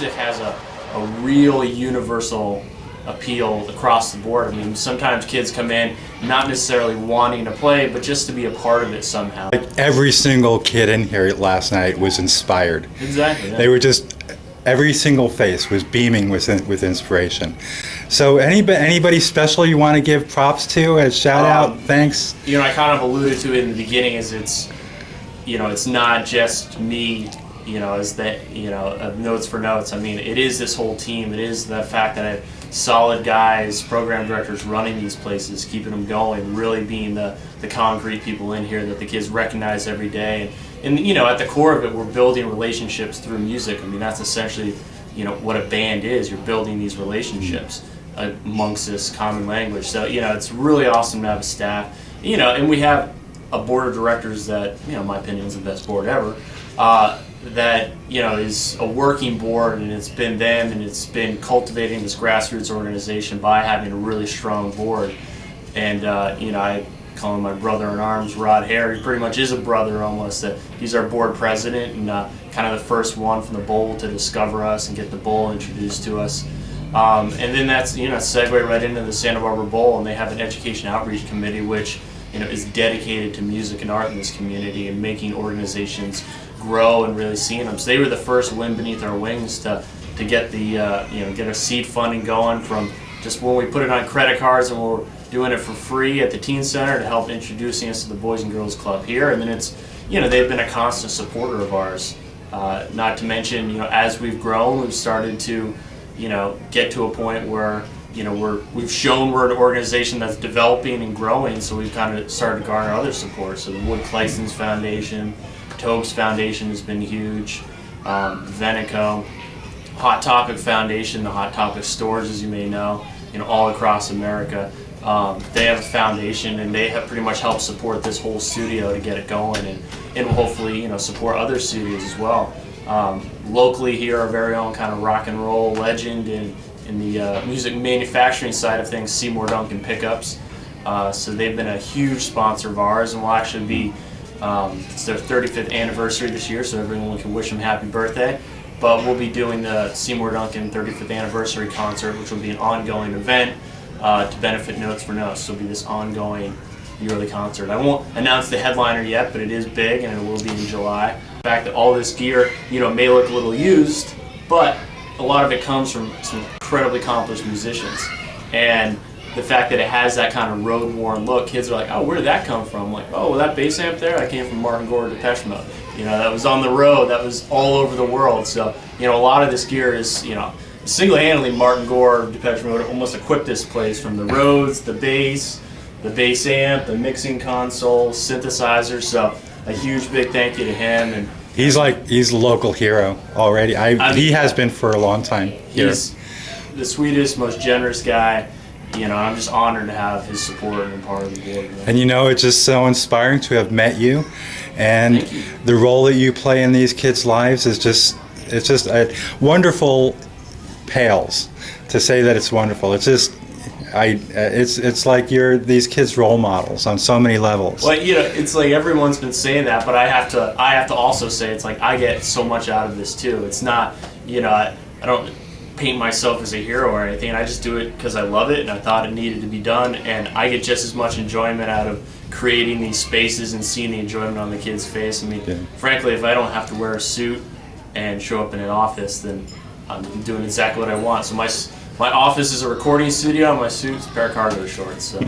music has a real universal appeal across the board. I mean, sometimes kids come in not necessarily wanting to play, but just to be a part of it somehow. Like every single kid in here last night was inspired. Exactly. Yeah. They were just, every single face was beaming with inspiration. So anybody special you want to give props to as shout out? Thanks. You know, I kind of alluded to it in the beginning, is it's, you know, it's not just me, you know, as that, you know, notes for notes. I mean, it is this whole team. It is the fact that I have solid guys, program directors running these places, keeping them going, really being the concrete people in here that the kids recognize every day. And you know, at the core of it, we're building relationships through music. I mean, that's essentially, you know, what a band is. You're building these relationships amongst this common language. So, you know, it's really awesome to have a staff, you know, and we have a board of directors that, you know, in my opinion, is the best board ever. That, you know, is a working board, and it's been them, and it's been cultivating this grassroots organization by having a really strong board. And you know, I call him my brother in arms, Rod Hare. He pretty much is a brother almost. He's our board president, and kind of the first one from the bowl to discover us and get the bowl introduced to us. And then that's, you know, segue right into the Santa Barbara Bowl, and they have an education outreach committee which, you know, is dedicated to music and art in this community and making organizations grow and really seeing them. So they were the first wind beneath our wings to get the you know, get our seed funding going from just when we put it on credit cards and we're doing it for free at the teen center to help introducing us to the Boys and Girls Club here. And then it's, you know, they've been a constant supporter of ours. Not to mention, you know, as we've grown, we've started to, you know, get to a point where, you know, we've shown we're an organization that's developing and growing, so we've kind of started to garner other support. So the Wood Clysons Foundation, Tobes Foundation has been huge, Venico, Hot Topic Foundation, the Hot Topic stores, as you may know, all across America. They have a foundation, and they have pretty much helped support this whole studio to get it going, and hopefully, you know, support other studios as well. Locally here, our very own kind of rock and roll legend in the music manufacturing side of things, Seymour Duncan Pickups. So they've been a huge sponsor of ours, and will actually be, it's their 35th anniversary this year, so everyone can wish them happy birthday. But we'll be doing the Seymour Duncan 35th anniversary concert, which will be an ongoing event to benefit Notes for Notes. So it'll be this ongoing yearly concert. I won't announce the headliner yet, but it is big, and it will be in July. The fact that all this gear, you know, may look a little used, but a lot of it comes from some incredibly accomplished musicians. And the fact that it has that kind of road-worn look, kids are like, oh, where did that come from? I'm like, oh, well, that bass amp there, that came from Martin Gore Depeche Mode. You know, that was on the road, that was all over the world. So, you know, a lot of this gear is, you know, single-handedly Martin Gore Depeche Mode almost equipped this place, from the Rhodes, the bass amp, the mixing console, synthesizer. So a huge big thank you to him. And he's a local hero already. He has been for a long time here. He's the sweetest, most generous guy. You know, I'm just honored to have his support and part of the board. And you know, it's just so inspiring to have met you, and the role that you play in these kids' lives is just, it's just a wonderful. Pales to say that it's wonderful. It's just, it's like you're these kids' role models on so many levels. Well, you know, it's like everyone's been saying that, but I have to also say, it's like I get so much out of this too. It's not, you know, I don't paint myself as a hero or anything. I just do it because I love it and I thought it needed to be done, and I get just as much enjoyment out of creating these spaces and seeing the enjoyment on the kids' face. I mean, frankly, if I don't have to wear a suit and show up in an office, then I'm doing exactly what I want. So my office is a recording studio, and my suit's a pair of cargo shorts. So